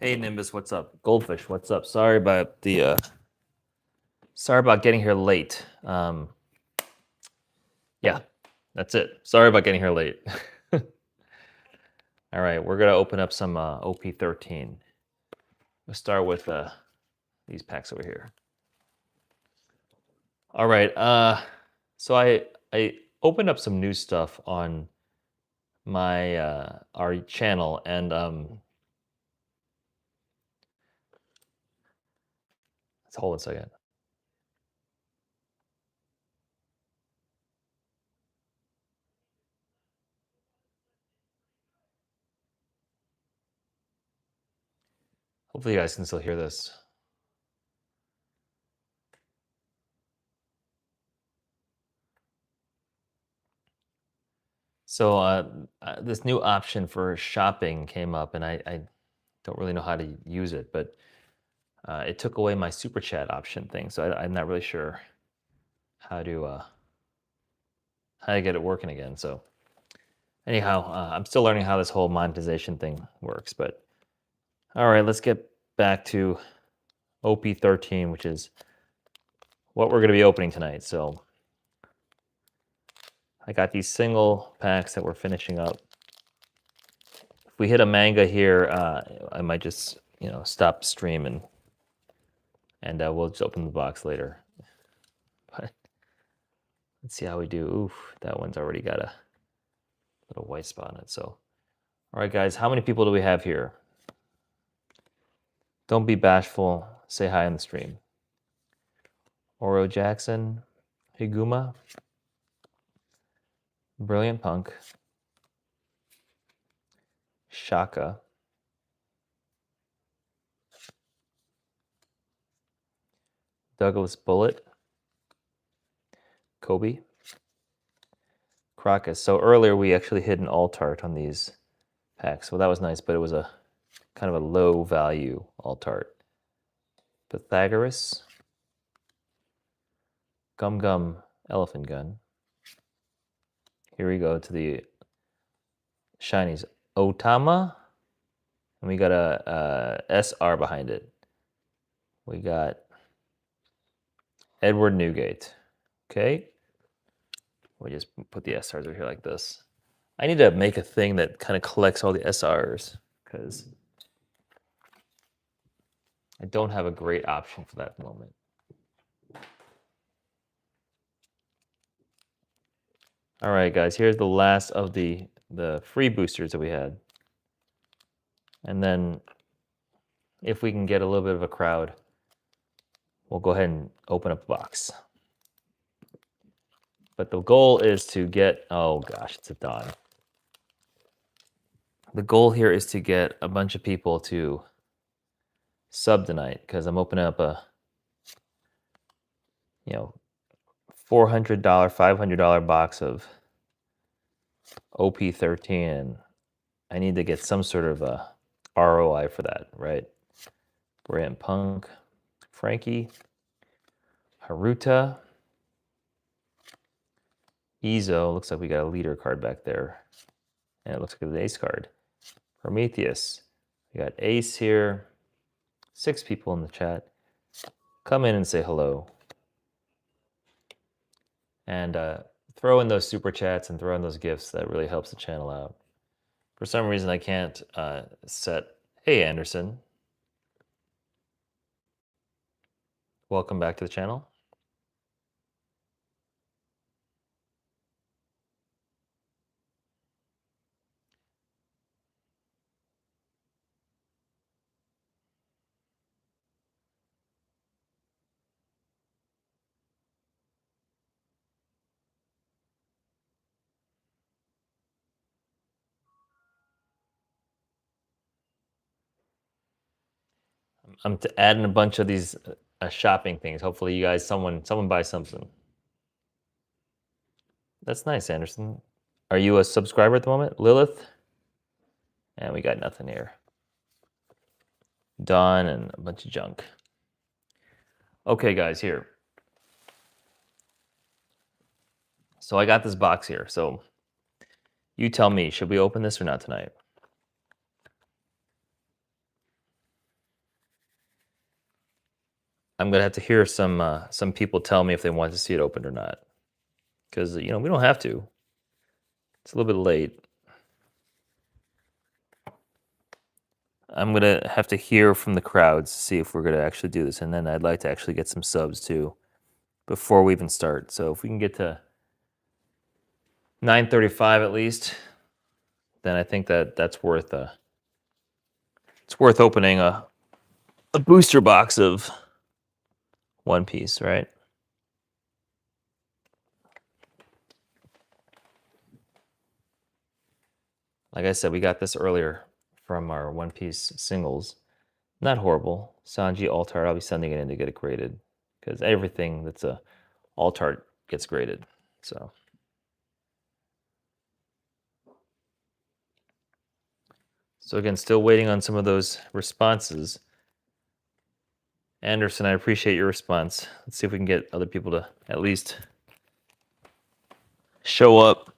Hey Nimbus, what's up? Goldfish, what's up? Sorry about getting here late. Yeah, that's it. Sorry about getting here late. All right, we're gonna open up some OP-13. We'll start with these packs over here. All right, so I opened up some new stuff on my our channel, and let's hold a second. Hopefully, you guys can still hear this. So this new option for shopping came up, and I don't really know how to use it, but it took away my super chat option thing, so I'm not really sure how to get it working again. So anyhow, I'm still learning how this whole monetization thing works. But all right, let's get back to OP-13, which is what we're going to be opening tonight. So I got these single packs that we're finishing up. If we hit a manga here, I might just stop streaming, and we'll just open the box later. But let's see how we do. Oof, that one's already got a little white spot on it. So, all right, guys, how many people do we have here? Don't be bashful. Say hi on the stream. Oro Jackson, Higuma, Brilliant Punk, Shaka, Douglas Bullet, Kobe, Crocus. So earlier we actually hit an alt art on these packs. Well, that was nice, but it was a kind of a low value alt art. Pythagoras, Gum Gum Elephant Gun. Here we go to the shinies. Otama, and we got a SR behind it. We got Edward Newgate. Okay. We just put the SRs over here like this. I need to make a thing that kind of collects all the SRs because I don't have a great option for that at the moment. All right, guys, here's the last of the free boosters that we had. And then if we can get a little bit of a crowd, we'll go ahead and open up the box. But the goal is to get, oh gosh, it's a dawn. The goal here is to get a bunch of people to sub tonight because I'm opening up a, $400, $500 box of OP-13, and I need to get some sort of a ROI for that, right? Brilliant Punk, Frankie, Haruta, Izo. Looks like we got a leader card back there, and it looks like an ace card. Prometheus, we got ace here. 6 people in the chat. Come in and say hello. And throw in those super chats and throw in those gifts. That really helps the channel out. For some reason, I can't set. Hey, Anderson. Welcome back to the channel. I'm adding a bunch of these shopping things. Hopefully, you guys, someone buys something. That's nice, Anderson. Are you a subscriber at the moment, Lilith? And we got nothing here. Dawn and a bunch of junk. Okay, guys, here. So I got this box here. So you tell me, should we open this or not tonight? I'm gonna have to hear some people tell me if they want to see it opened or not, because we don't have to. It's a little bit late. I'm gonna have to hear from the crowds to see if we're gonna actually do this, and then I'd like to actually get some subs too before we even start. So if we can get to 9:35 at least, then I think that's worth it's worth opening a booster box of One Piece, right? Like I said, we got this earlier from our One Piece singles. Not horrible. Sanji Alt Art, I'll be sending it in to get it graded, because everything that's a Alt Art gets graded. So again, still waiting on some of those responses. Anderson, I appreciate your response. Let's see if we can get other people to at least show up.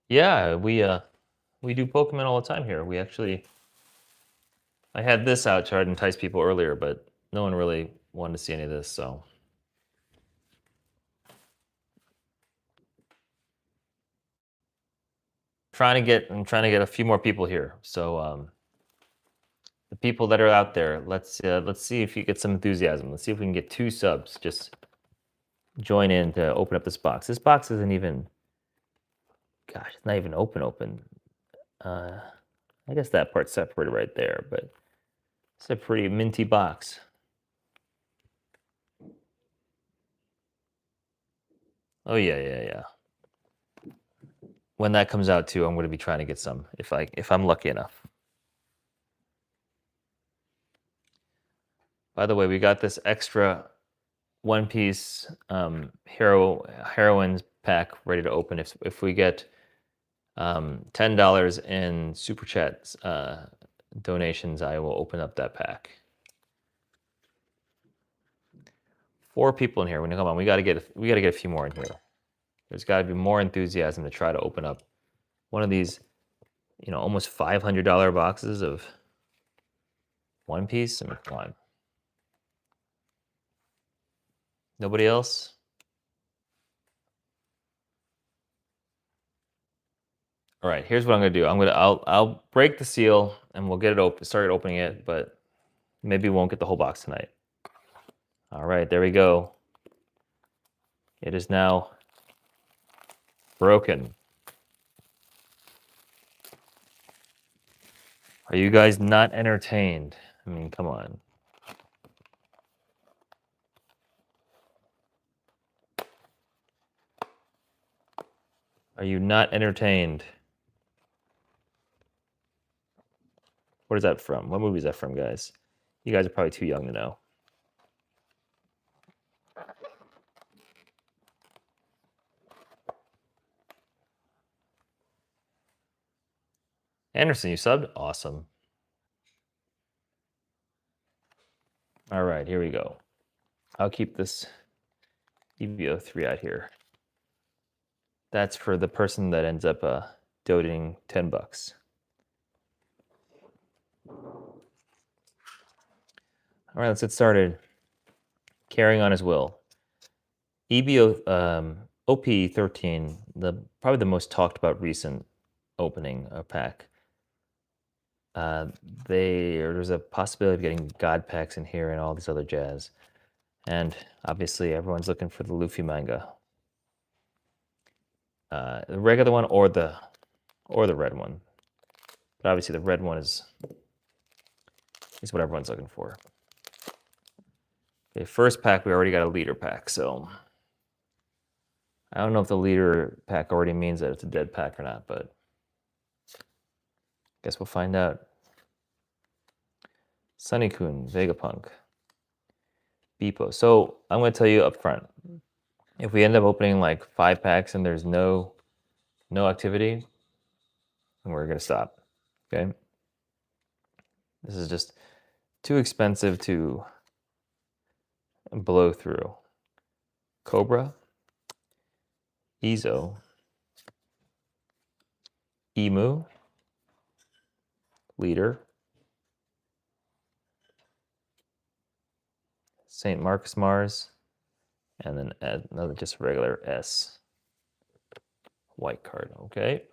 Yeah, we do Pokemon all the time here. We actually, I had this out to try to entice people earlier, but no one really wanted to see any of this, so. I'm trying to get a few more people here. So the people that are out there, let's see if you get some enthusiasm. Let's see if we can get 2 subs. Just join in to open up this box. This box isn't even, gosh, it's not even open. I guess that part's separated right there, but it's a pretty minty box. Oh yeah. When that comes out too, I'm going to be trying to get some if I'm lucky enough. By the way, we got this extra One Piece heroines pack ready to open. If we get $10 in super chat donations, I will open up that pack. 4 people in here. Come on, we got to get a few more in here. There's got to be more enthusiasm to try to open up one of these, almost $500 boxes of One Piece. I mean, come on. Nobody else? All right, here's what I'm gonna do. I'll break the seal and we'll get it open, start opening it, but maybe we won't get the whole box tonight. All right, there we go. It is now broken. Are you guys not entertained? I mean, come on. Are you not entertained? What is that from? What movie is that from, guys? You guys are probably too young to know. Anderson, you subbed? Awesome. All right, here we go. I'll keep this EVO3 out here. That's for the person that ends up donating $10. All right, let's get started. Carrying on as will. EBO OP-13, probably the most talked about recent opening pack. There's a possibility of getting God packs in here and all this other jazz. And obviously everyone's looking for the Luffy Manga. The regular one or the red one. But obviously the red one is what everyone's looking for. Okay, first pack, we already got a leader pack, so I don't know if the leader pack already means that it's a dead pack or not, but guess we'll find out. Sunny-kun, Vegapunk, Beepo. So I'm going to tell you up front, if we end up opening like 5 packs and there's no activity, we're going to stop, okay? This is just too expensive to blow through. Cobra, Izo, Emu, Leader, St. Marcus Mars, and then another just regular S. White card, okay.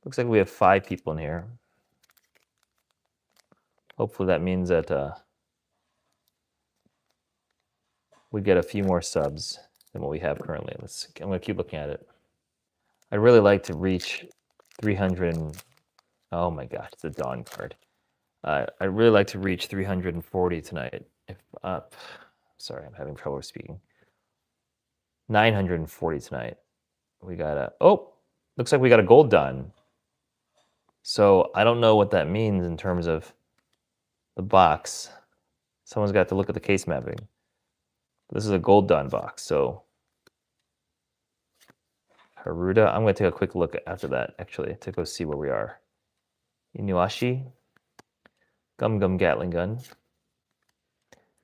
Looks like we have 5 people in here. Hopefully that means that we get a few more subs than what we have currently. I'm gonna keep looking at it. I'd really like to reach 300. Oh my gosh, it's a Dawn card. I'd really like to reach 340 tonight. If sorry, I'm having trouble speaking. 940 tonight. We got a looks like we got a gold done. So I don't know what that means in terms of the box. Someone's got to look at the case mapping. This is a gold done box, so Haruda. I'm going to take a quick look after that, actually, to go see where we are. Inuashi, Gum Gum Gatling Gun,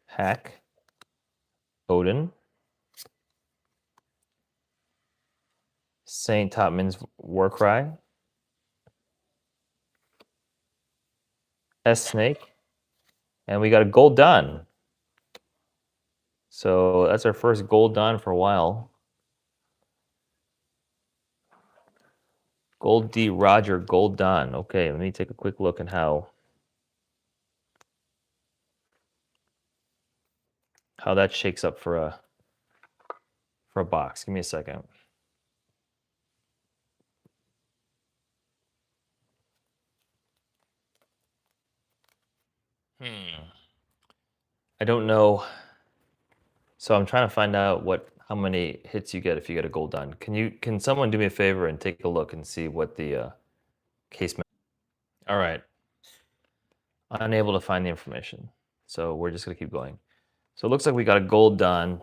Hack, Odin, Saint Topman's Warcry, S Snake, and we got a gold done. So that's our first gold done for a while. Gold D Roger, gold done. Okay, let me take a quick look at how that shakes up for a box. Give me a second. I don't know. So I'm trying to find out how many hits you get if you get a gold done. Can someone do me a favor and take a look and see what the case? All right. Unable to find the information, so we're just gonna keep going. So it looks like we got a gold done.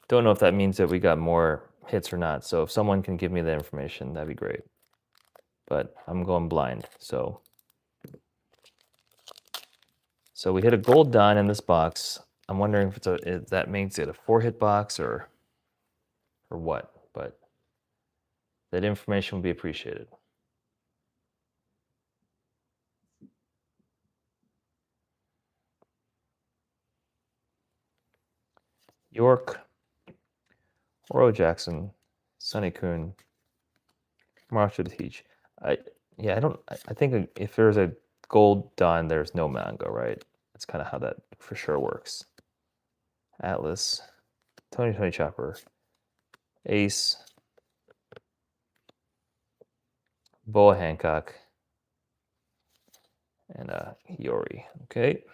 Don't know if that means that we got more hits or not. So if someone can give me the information, that'd be great. But I'm going blind. So we hit a gold done in this box. I'm wondering if that makes it a 4-hit box or what. But that information would be appreciated. York, Oro Jackson, Sonny Kun, Marshall Teach. I think if there's a gold done, there's no manga, right? That's kind of how that for sure works. Atlas, Tony Chopper, Ace, Boa Hancock, and Hiyori. Okay.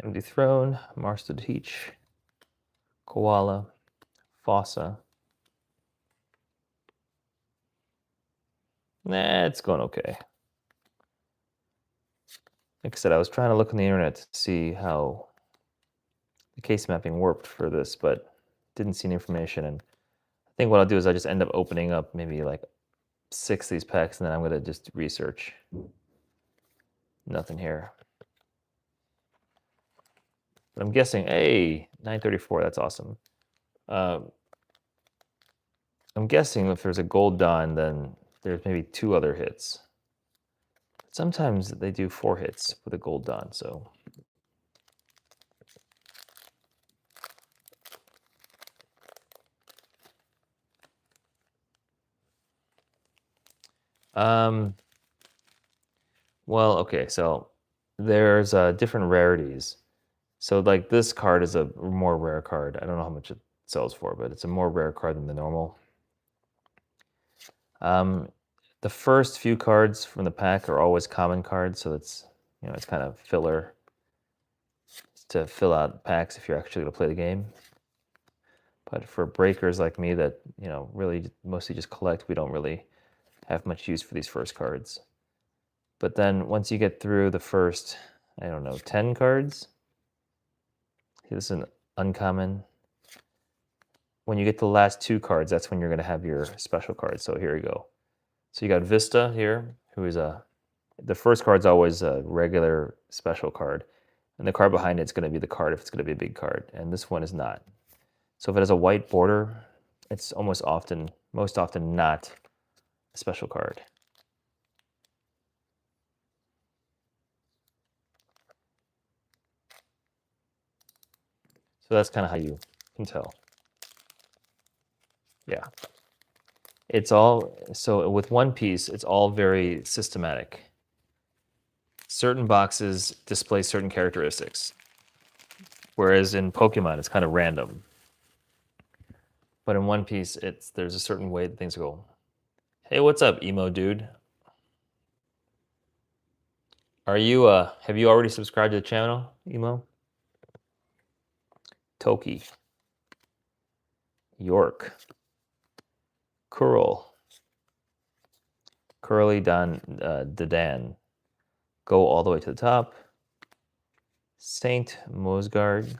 Empty Throne, Mars to Teach, Koala, Fossa. Nah, it's going okay. Like I said, I was trying to look on the internet to see how the case mapping worked for this, but didn't see any information. And I think what I'll do is I just end up opening up maybe like 6 of these packs, and then I'm going to just research. Nothing here. But I'm guessing, hey, 934, that's awesome. I'm guessing if there's a gold done, then there's maybe 2 other hits. Sometimes they do 4 hits with a gold done, so. Well, okay, so there's different rarities. So like this card is a more rare card. I don't know how much it sells for, but it's a more rare card than the normal. The first few cards from the pack are always common cards, so it's it's kind of filler to fill out packs if you're actually going to play the game. But for breakers like me that really mostly just collect, we don't really have much use for these first cards. But then once you get through the first, I don't know, 10 cards, this is an uncommon. When you get the last 2 cards, that's when you're going to have your special cards. So here you go. So you got Vista here, who is the first card's always a regular special card. And the card behind it's going to be the card if it's going to be a big card. And this one is not. So if it has a white border, it's most often not a special card. So that's kind of how you can tell. Yeah. It's all, so with One Piece, it's all very systematic. Certain boxes display certain characteristics, whereas in Pokemon, it's kind of random. But in One Piece, there's a certain way that things go. Hey, what's up, emo dude? Are you have you already subscribed to the channel, emo? Toki, York, Curl, Curly Dadan, go all the way to the top. Saint Mosgard.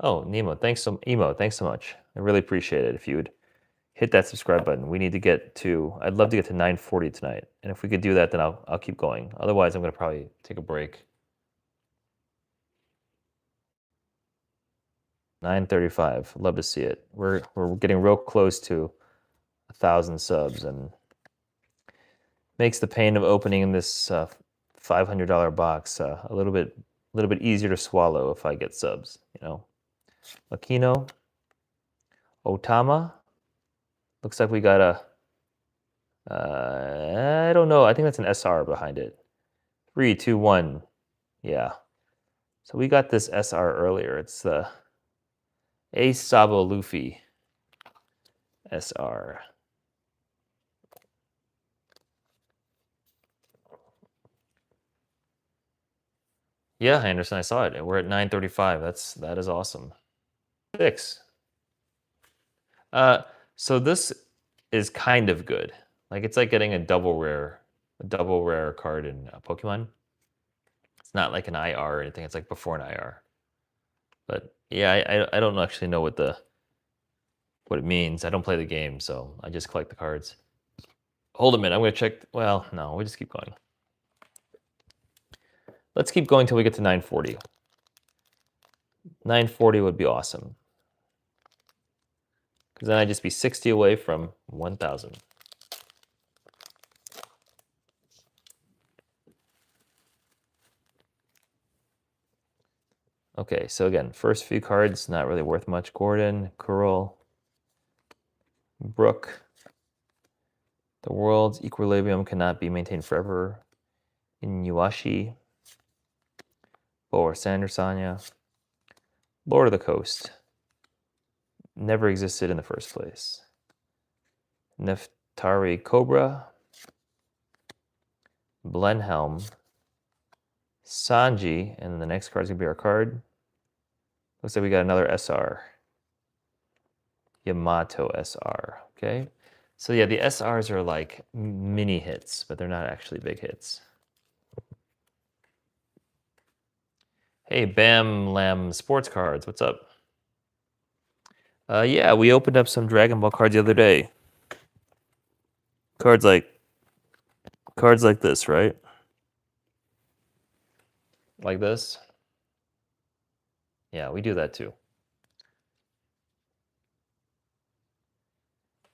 Oh, thanks so much. I really appreciate it if you would hit that subscribe button. We need to get to, I'd love to get to 940 tonight. And if we could do that, then I'll keep going. Otherwise, I'm going to probably take a break. 935. Love to see it. We're getting real close to 1,000 subs, and makes the pain of opening this $500 box a little bit easier to swallow if I get subs, you know. Aquino, Otama. Looks like we got a I don't know. I think that's an SR behind it. 3, 2, 1. Yeah. So we got this SR earlier. It's the Sabo Luffy SR. Yeah, Anderson, I saw it. We're at 935. That is awesome. 6. So this is kind of good. Like, it's like getting a double rare card in Pokemon. It's not like an IR or anything. It's like before an IR. But yeah, I don't actually know what it means. I don't play the game, so I just collect the cards. Hold a minute. I'm gonna check. Well, no, we just keep going. Let's keep going till we get to 940. 940 would be awesome, because then I'd just be 60 away from 1,000. Okay, so again, first few cards, not really worth much. Gordon, Curl, Brook. The world's equilibrium cannot be maintained forever. Inuashi. Or Sandersanya. Lord of the Coast. Never existed in the first place. Neftari Cobra. Blenhelm. Sanji, and then the next card's gonna be our card. Looks like we got another SR. Yamato SR, okay? So yeah, the SRs are like mini hits, but they're not actually big hits. Hey, Bam Lam Sports Cards, what's up? Yeah, we opened up some Dragon Ball cards the other day. Cards like this, right? Like this? Yeah, we do that too.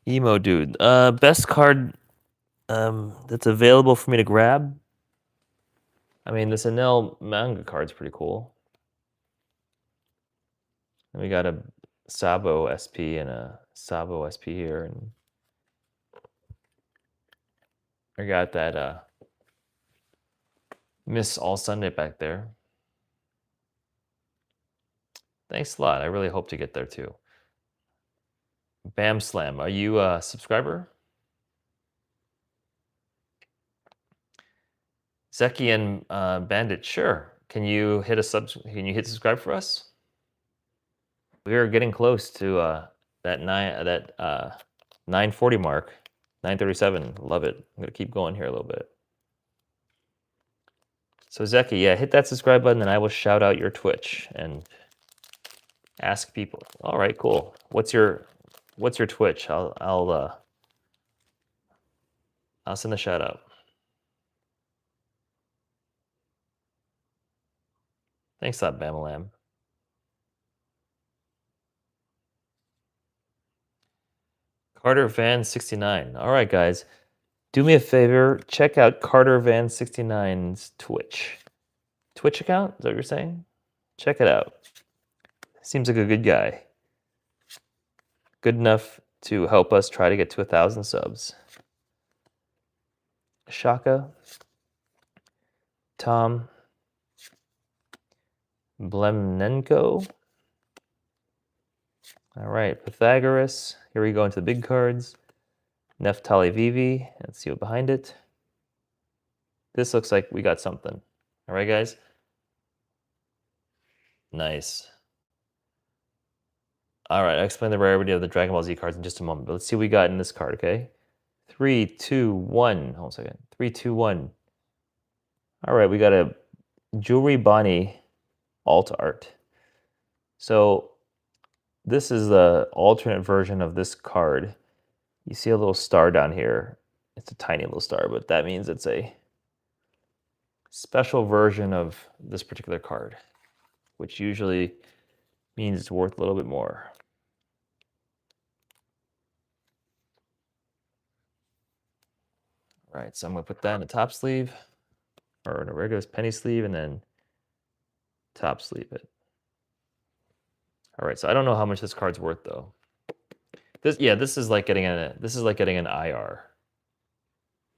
Emo dude. Best card that's available for me to grab. I mean, this Anel manga card's pretty cool. And we got a Sabo SP and a Sabo SP here, and I got that Miss All Sunday back there. Thanks a lot. I really hope to get there too. Bam Slam, are you a subscriber? Zeki and Bandit, sure. Can you hit subscribe for us? We are getting close to that 940 mark. 937, love it. I'm gonna keep going here a little bit. So Zeki, yeah, hit that subscribe button and I will shout out your Twitch and ask people. All right, cool. What's your Twitch? I'll send a shout out. Thanks a lot, Bamalam. Carter Van 69. All right, guys. Do me a favor, check out Carter Van 69's Twitch account. Is that what you're saying? Check it out. Seems like a good guy. Good enough to help us try to get to 1,000 subs. Shaka, Tom, Blemnenko. All right, Pythagoras. Here we go into the big cards. Neftali Vivi. Let's see what behind it. This looks like we got something. All right, guys. Nice. All right, I'll explain the rarity of the Dragon Ball Z cards in just a moment. But let's see what we got in this card, okay? 3, 2, 1. Hold on a second. 3, 2, 1. All right, we got a Jewelry Bonney Alt Art. So this is the alternate version of this card. You see a little star down here. It's a tiny little star, but that means it's a special version of this particular card, which usually means it's worth a little bit more. All right, so I'm gonna put that in the top sleeve, or in a regular penny sleeve, and then top sleeve it. All right, so I don't know how much this card's worth though. This is like getting an IR.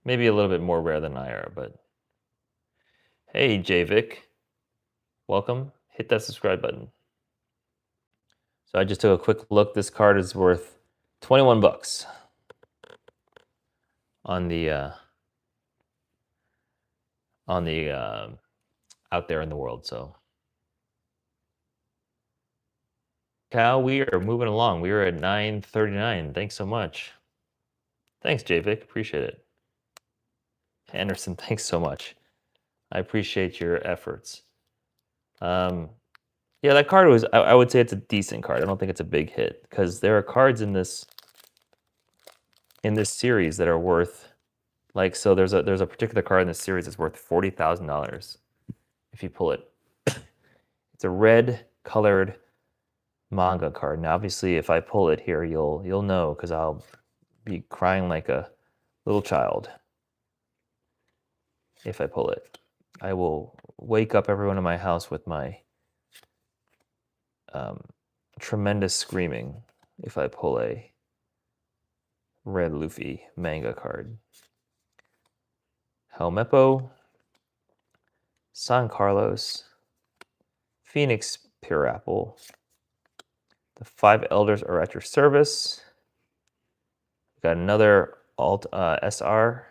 Maybe a little bit more rare than IR, but hey, Javik, welcome. Hit that subscribe button. So I just took a quick look. This card is worth 21 bucks on the out there in the world. So Cal, we are moving along. We are at 9:39. Thanks so much. Thanks, Javik. Appreciate it. Anderson, thanks so much. I appreciate your efforts. Yeah, that card was, I would say it's a decent card. I don't think it's a big hit because there are cards in this series that are worth, like, so there's a particular card in this series that's worth $40,000 if you pull it. It's a red colored manga card. Now, obviously, if I pull it here, you'll know because I'll be crying like a little child if I pull it. I will wake up everyone in my house with my tremendous screaming if I pull a red Luffy Manga card. Helmeppo, San Carlos, Phoenix Pure Apple. The 5 elders are at your service. Got another Alt SR.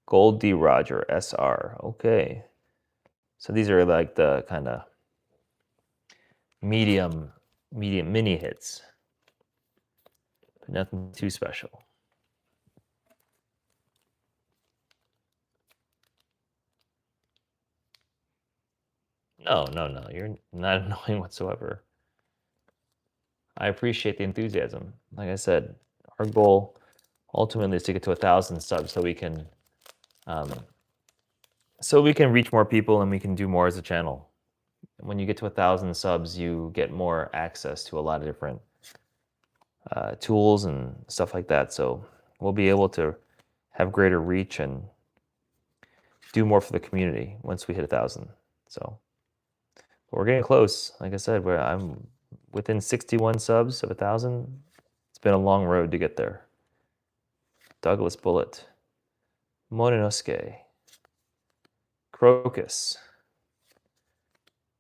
Gold D. Roger SR. Okay. So these are like the kind of medium mini hits. But nothing too special. No. You're not annoying whatsoever. I appreciate the enthusiasm. Like I said, our goal ultimately is to get to 1,000 subs so we can reach more people and we can do more as a channel. When you get to 1,000 subs, you get more access to a lot of different tools and stuff like that. So we'll be able to have greater reach and do more for the community once we hit 1,000. So we're getting close. Like I said, I'm within 61 subs of 1,000. It's been a long road to get there. Douglas Bullet, Mononosuke, Crocus,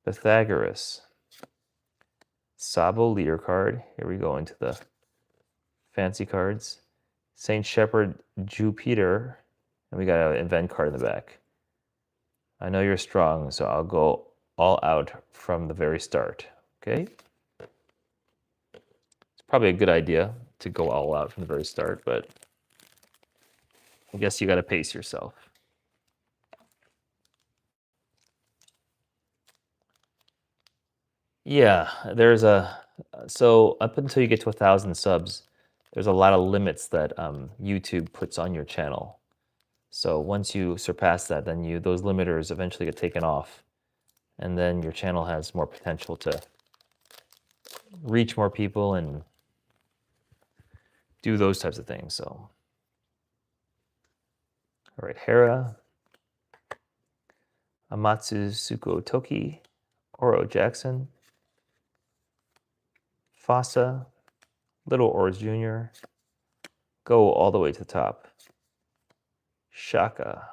Pythagoras, Sabo Leader card. Here we go into the fancy cards. Saint Shepherd Jupiter, and we got an event card in the back. I know you're strong, so I'll go all out from the very start. Okay? It's probably a good idea to go all out from the very start, but I guess you got to pace yourself. Yeah, there's a so up until you get to 1,000 subs, there's a lot of limits that YouTube puts on your channel. So once you surpass that, then those limiters eventually get taken off, and then your channel has more potential to reach more people and do those types of things. So, all right, Hera, Amatsu Suko Toki, Oro Jackson, Fossa, Little Oars Jr., go all the way to the top. Shaka,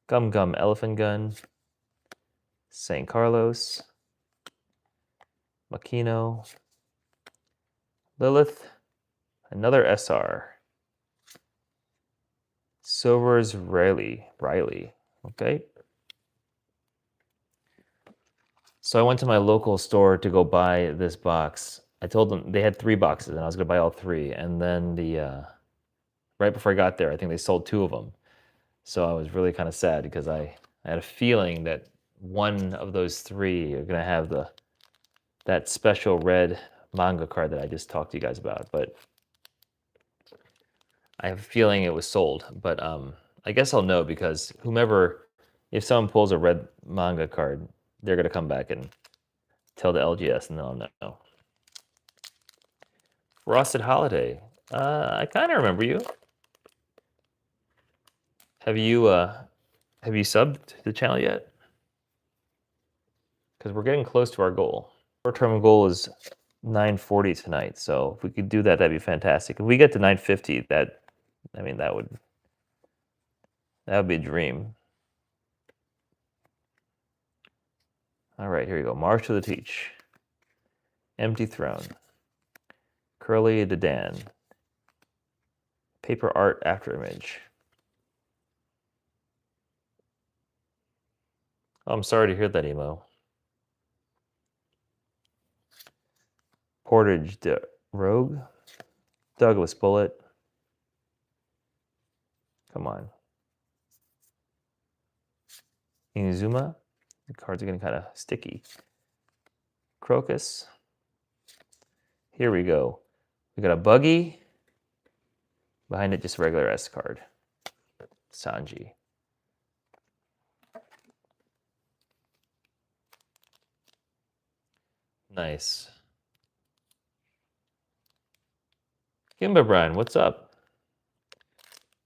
Gum Gum Elephant Gun, St. Carlos, Makino, Lilith, another SR, Silver's Riley. Okay. So I went to my local store to go buy this box. I told them they had 3 boxes and I was going to buy all 3. And then right before I got there, I think they sold 2 of them. So I was really kind of sad because I had a feeling that one of those 3 are going to have that special red manga card that I just talked to you guys about. But I have a feeling it was sold. But I guess I'll know because if someone pulls a red manga card, they're going to come back and tell the LGS and then I'll know. Frosted Holiday. I kind of remember you. Have you subbed to the channel yet? Because we're getting close to our goal. Short-term goal is 940 tonight, so if we could do that, that'd be fantastic. If we get to 950, that would be a dream. All right, here we go. March of the Teach. Empty Throne. Curly the Dan. Paper art after image. Oh, I'm sorry to hear that, Emo. Portage the Rogue. Douglas Bullet. Come on. Inazuma. The cards are getting kind of sticky. Crocus. Here we go. We got a buggy. Behind it, just a regular S card. Sanji. Nice. Kimba Brian, what's up?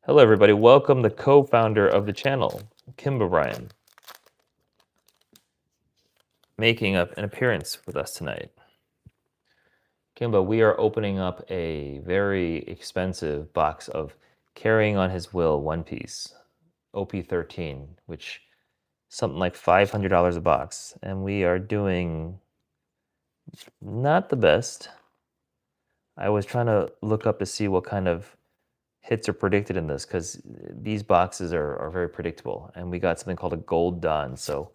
Hello, everybody. Welcome the co-founder of the channel, Kimba Brian, making up an appearance with us tonight. Kimba, we are opening up a very expensive box of Carrying on His Will One Piece, OP-13, which is something like $500 a box, and we are doing not the best. I was trying to look up to see what kind of hits are predicted in this because these boxes are very predictable, and we got something called a gold Dawn. So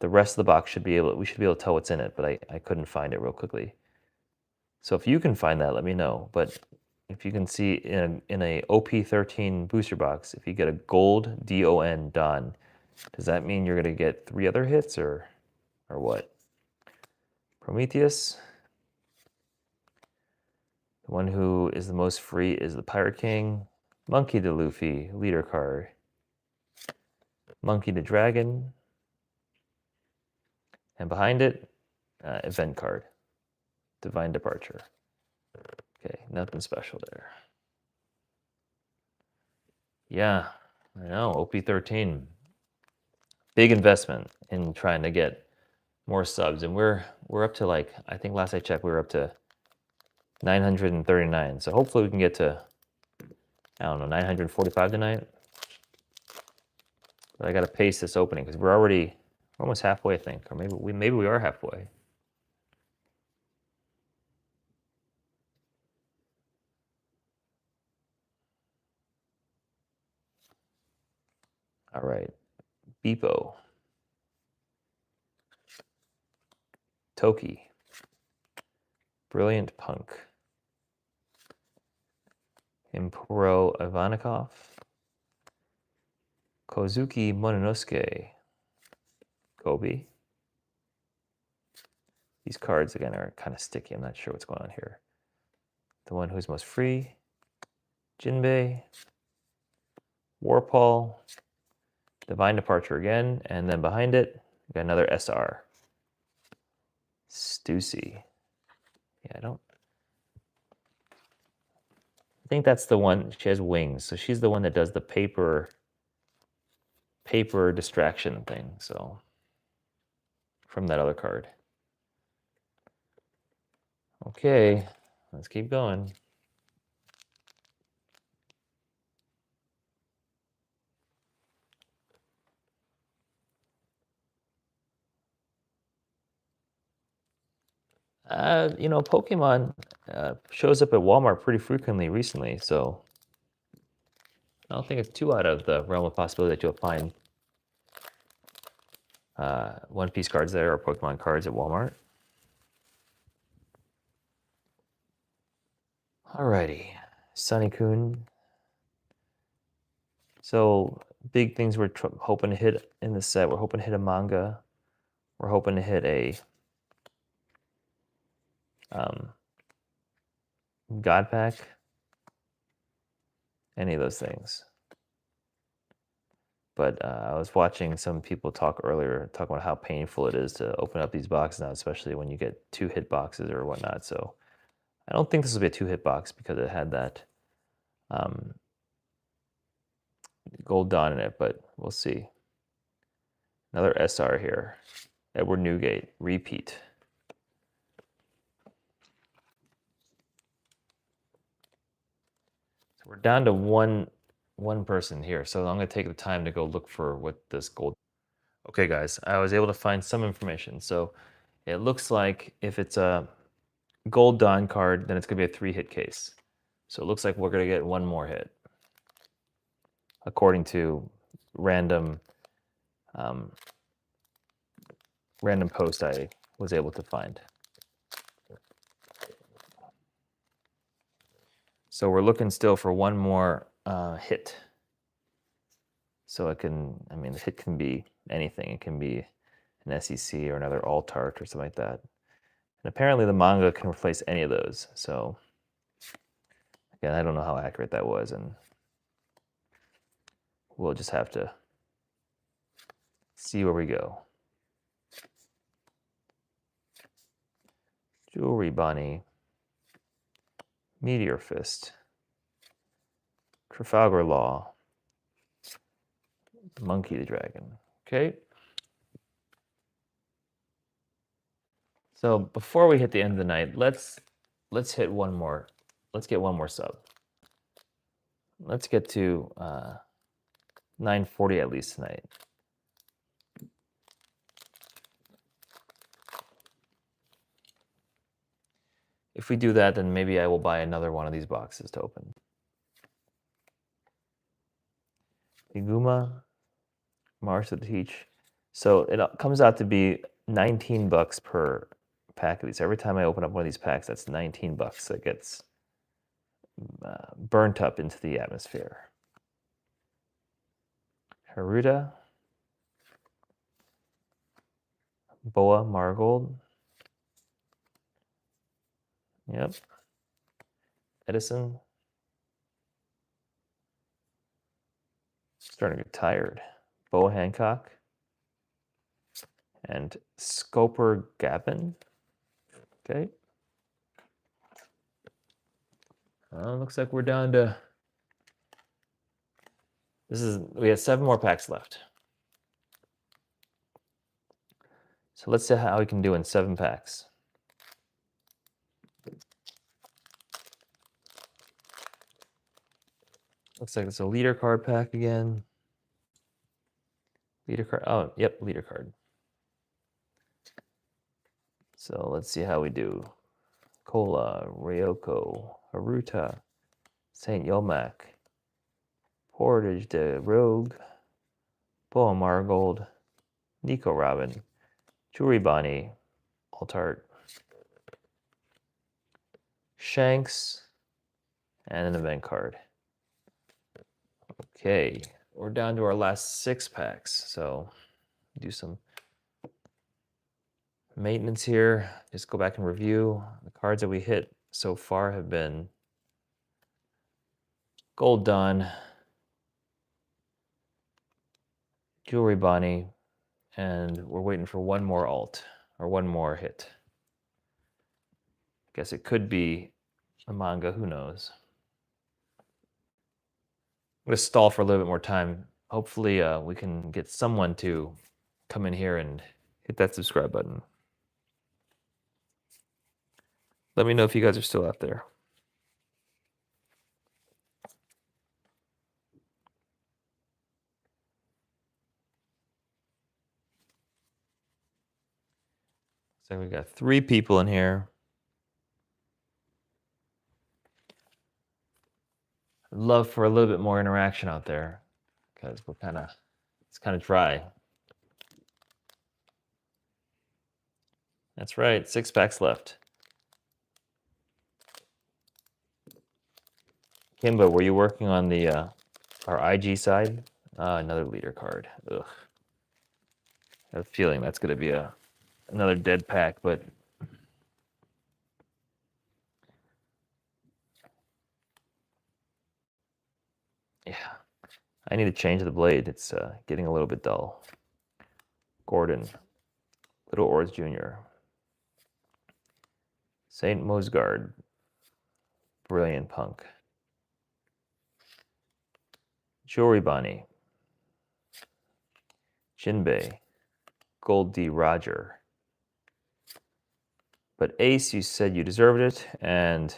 the rest of the box we should be able to tell what's in it, but I couldn't find it real quickly. So if you can find that, let me know. But if you can see in a OP-13 booster box, if you get a gold DON Dawn, does that mean you're going to get 3 other hits or what? Prometheus. The one who is the most free is the Pirate King. Monkey the Luffy, leader card. Monkey the Dragon. And behind it, event card. Divine Departure. Okay, nothing special there. Yeah, I know, OP-13. Big investment in trying to get more subs. And we're up to I think last I checked, we were up to 939. So hopefully we can get to, I don't know, 945 tonight. But I got to pace this opening because we're almost halfway, I think, or maybe we are halfway. All right, Beepo, Toki, Brilliant Punk, Impro Ivanikov, Kozuki Mononosuke, Kobe. These cards, again, are kind of sticky. I'm not sure what's going on here. The one who's most free, Jinbei, Warpal, Divine Departure again, and then behind it, we got another SR. Stussy. Yeah, I think that's the one. She has wings, so she's the one that does the paper distraction thing. So from that other card. Okay, let's keep going. Pokemon shows up at Walmart pretty frequently recently, so I don't think it's too out of the realm of possibility that you'll find One Piece cards there or Pokemon cards at Walmart. Alrighty, Sunny-kun. So big things we're hoping to hit in this set. We're hoping to hit a manga. We're hoping to hit a God Pack. Any of those things. But I was watching some people talk earlier, talk about how painful it is to open up these boxes now, especially when you get 2 hit boxes or whatnot. So I don't think this will be a 2-hit box because it had that Gold Dawn in it, but we'll see. Another SR here. Edward Newgate, repeat. So we're down to one person here. So I'm going to take the time to go look for what this gold. Okay, guys, I was able to find some information. So it looks like if it's a Gold Dawn card, then it's going to be a 3-hit case. So it looks like we're going to get 1 more hit, according to random post I was able to find. So we're looking still for 1 more hit. So it can, the hit can be anything. It can be an SEC or another Alt Art or something like that. And apparently the manga can replace any of those. So again, I don't know how accurate that was, and we'll just have to see where we go. Jewelry Bonney, Meteor Fist, Trafalgar Law, Monkey the Dragon. Okay. So before we hit the end of the night, let's hit 1 more. Let's get 1 more sub. Let's get to 940 at least tonight. If we do that, then maybe I will buy another one of these boxes to open. Iguma, Mars to Teach. So it comes out to be $19 per pack of these. Every time I open up one of these packs, that's $19 that gets burnt up into the atmosphere. Haruta, Boa Marigold. Yep. Edison. Starting to get tired. Boa Hancock. And Scoper Gavin. Okay. Looks like we're down to. We have 7 more packs left. So let's see how we can do in 7 packs. Looks like it's a leader card pack again. Leader card. Oh, yep, leader card. So let's see how we do. Cola, Ryoko, Haruta, Saint Yomak, Portage de Rogue, Boa Marigold, Nico Robin, Jewelry Bonney, Alt Art, Shanks, and an event card. Okay, we're down to our last 6 packs, so do some maintenance here. Just go back and review. The cards that we hit so far have been Gold Dawn, Jewelry Bonney, and we're waiting for one more alt, or one more hit. Guess it could be a manga, who knows. I'm going to stall for a little bit more time. Hopefully we can get someone to come in here and hit that subscribe button. Let me know if you guys are still out there. So we got 3 people in here. I'd love for a little bit more interaction out there because it's kind of dry. That's right, 6 packs left. Kimba, were you working on the our IG side? Another leader card. Ugh. I have a feeling that's going to be another dead pack, but yeah, I need to change the blade. It's getting a little bit dull. Gordon, Little Oars Jr., Saint Mosgard, Brilliant Punk, Jewelry Bonney, Jinbei, Gold D. Roger. But Ace, you said you deserved it, and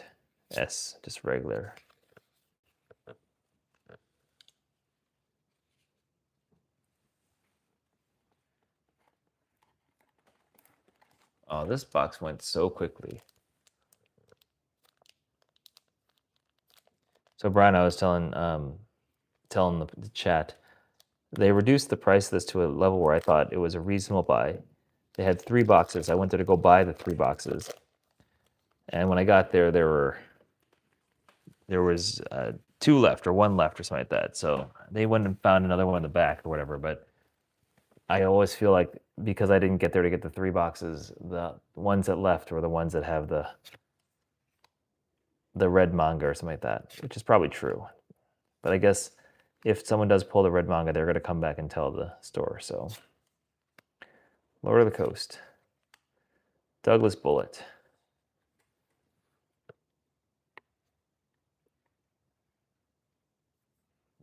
S, just regular. Oh, this box went so quickly. So Brian, I was telling the chat, they reduced the price of this to a level where I thought it was a reasonable buy. They had 3 boxes. I went there to go buy the 3 boxes, and when I got there, there was 2 left or 1 left or something like that. So they went and found another one in the back or whatever. But I always feel like because I didn't get there to get the 3 boxes, the ones that left were the ones that have the red manga or something like that, which is probably true. But I guess if someone does pull the red manga, they're going to come back and tell the store. So Lord of the Coast, Douglas Bullet.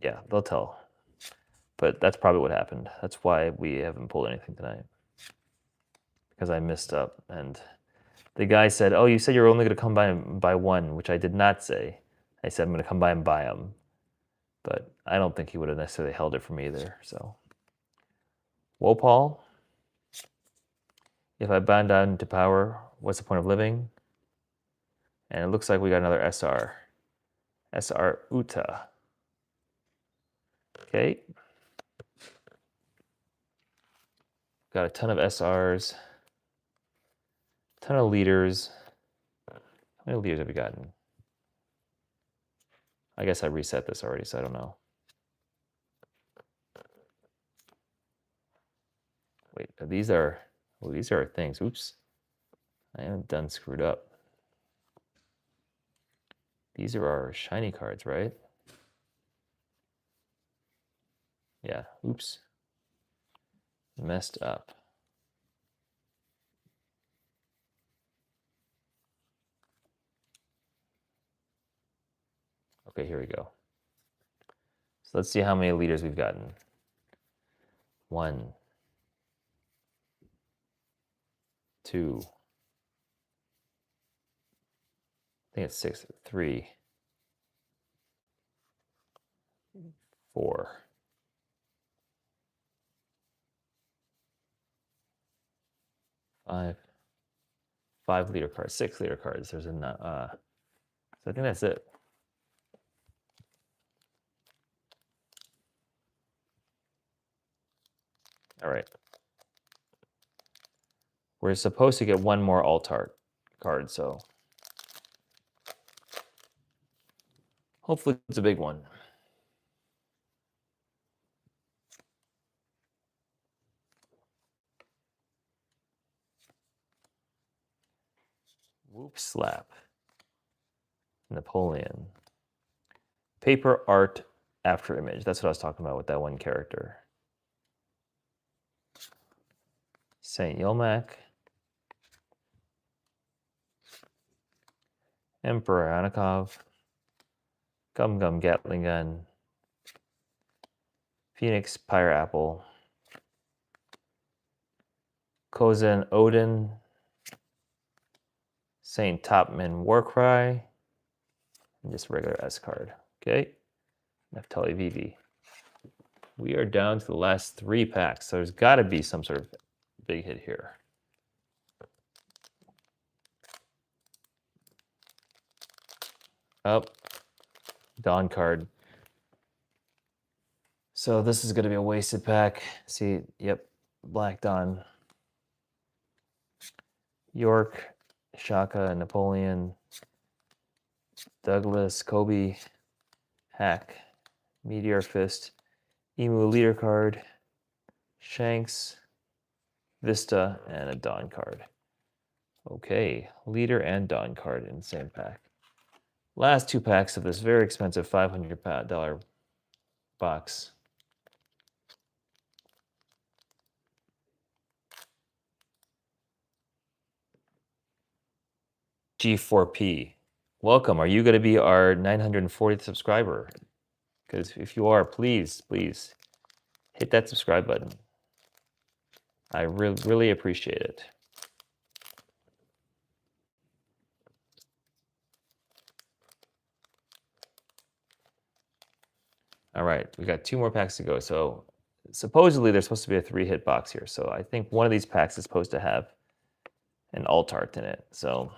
Yeah, they'll tell. But that's probably what happened. That's why we haven't pulled anything tonight. Because I missed up. And the guy said, oh, you said you're only going to come by and buy 1, which I did not say. I said I'm going to come by and buy them. But I don't think he would have necessarily held it for me either. So, Wopal, if I bound down into power, what's the point of living? And it looks like we got another SR. SR Uta. Okay. Got a ton of SRs. Ton of leaders. How many leaders have we gotten? I guess I reset this already, so I don't know. Wait, these are things. Oops. I haven't done screwed up. These are our shiny cards, right? Yeah, oops. Messed up. Okay, here we go. So let's see how many leaders we've gotten. 1, 2. I think it's 6. 3, 4. 5 leader cards, 6 leader cards. There's enough. So I think that's it. All right. We're supposed to get 1 more Alt Art card, so Hopefully it's a big one. Whoop slap. Napoleon. Paper art after image. That's what I was talking about with that one character. Saint Yomak. Emperor Anakov. Gum Gum Gatling Gun. Phoenix Pyre Apple. Kozen Odin. Saint Topman Warcry. And just regular S card. Okay. Neftali Vivi. We are down to the last 3 packs, so there's got to be some sort of big hit here. Up. Dawn card. So this is going to be a wasted pack. See, yep, Black Dawn. York, Shaka, Napoleon, Douglas, Kobe, Hack, Meteor Fist, Emu Leader card, Shanks, Vista, and a Dawn card. Okay, Leader and Dawn card in the same pack. Last 2 packs of this very expensive $500 box. G4P. Welcome. Are you going to be our 940th subscriber? Because if you are, please hit that subscribe button. I really appreciate it. All right, we got 2 more packs to go. So supposedly there's supposed to be a 3-hit box here. So I think one of these packs is supposed to have an alt art in it. So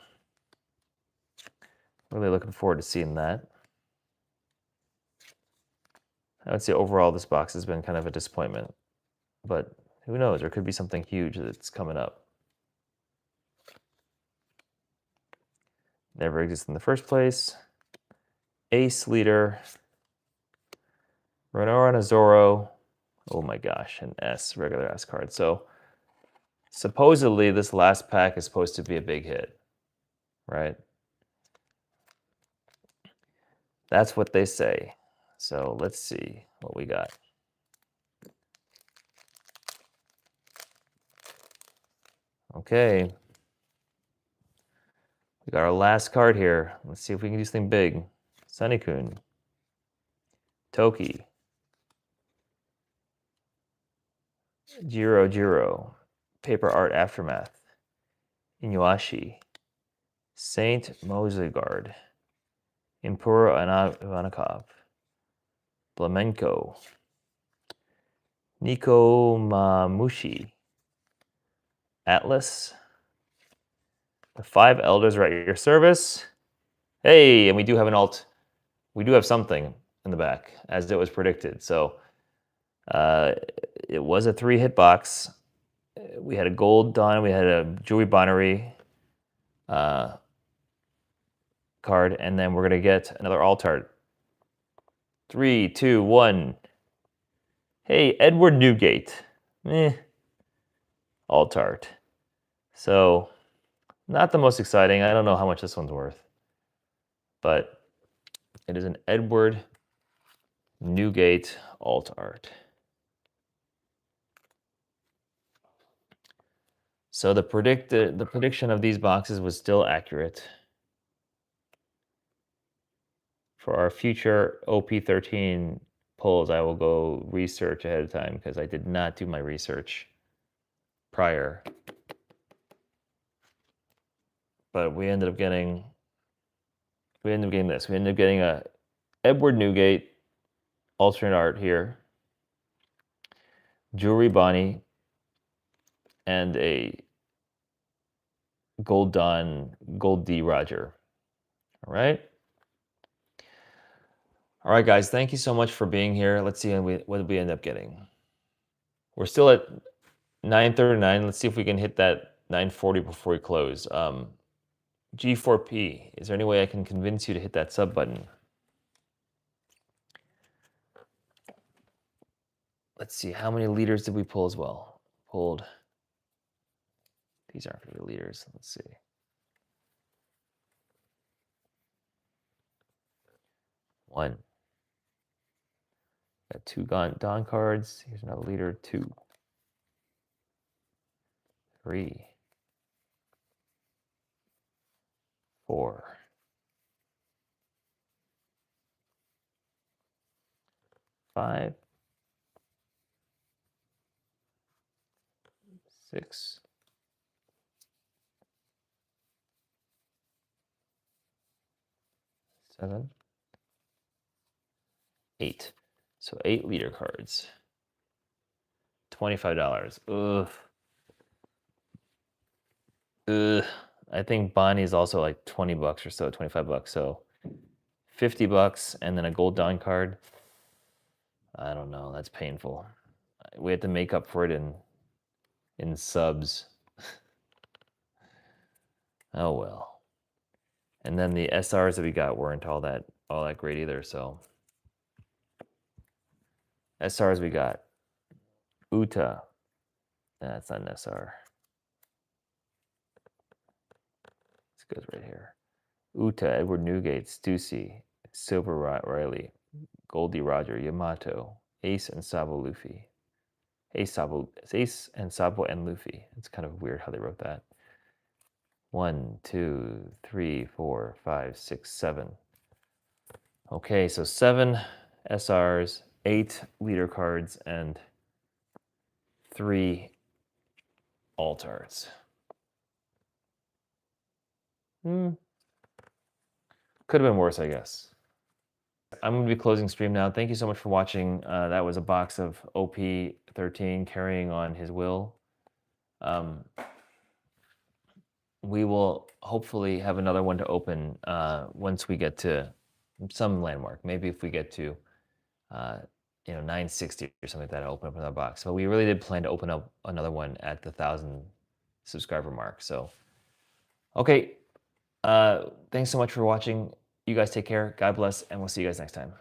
really looking forward to seeing that. I would say overall this box has been kind of a disappointment, but who knows? There could be something huge that's coming up. Never existed in the first place. Ace Leader. Renora Zoro. Oh my gosh, an S, regular S card. So supposedly this last pack is supposed to be a big hit, right? That's what they say. So let's see what we got. Okay. We got our last card here. Let's see if we can do something big. Sunny-kun. Toki. Jiro. Paper Art Aftermath. Inuashi. Saint Mosegard. Impuro Ivanikov. Flamenco. Nico Mamushi. Atlas. The 5 elders are at your service. Hey, and we do have an alt. We do have something in the back, as it was predicted. So it was a 3-hit box. We had a gold Dawn. We had a Jewelry Bonney card, and then we're going to get another alt art. 3, 2, 1. Hey, Edward Newgate. Alt art. So not the most exciting. I don't know how much this one's worth. But it is an Edward Newgate alt art. So the prediction of these boxes was still accurate. For our future OP-13 pulls, I will go research ahead of time because I did not do my research prior. But we ended up getting this. We ended up getting a Edward Newgate alternate art here, Jewelry Bonney, and a Gold Dawn, Gold D Roger. All right. All right, guys. Thank you so much for being here. Let's see what we end up getting. We're still at 939. Let's see if we can hit that 940 before we close. G4P, is there any way I can convince you to hit that sub button? let's see, how many leaders did we pull as well? Pulled, these aren't going to be leaders. Let's see. One. Got two Don cards. Here's another leader. 2. 3. 4. 5. 6. 7. 8. So 8 leader cards. $25. Ugh. Ugh. I think Bonney is also like $20 or so, $25. So $50 and then a gold Don card. I don't know. That's painful. We have to make up for it in subs. Oh well. And then the SRs that we got weren't all that great either. So SRs we got Uta. That's not an SR. This goes right here. Uta, Edward Newgate, Stussy, Silver Riley, Goldie Roger, Yamato, Ace and Sabo Luffy. Ace and Sabo and Luffy. It's kind of weird how they wrote that. 1, 2, 3, 4, 5, 6, 7. Okay, so 7 SRs, 8 leader cards, and 3 alt arts. Could have been worse, I guess. I'm going to be closing stream now. Thank you so much for watching. That was a box of OP-13 carrying on his will. We will hopefully have another one to open once we get to some landmark. Maybe if we get to 960 or something like that, I'll open up another box. But we really did plan to open up another one at the 1,000 subscriber mark. So, okay. Thanks so much for watching. You guys take care. God bless, and we'll see you guys next time.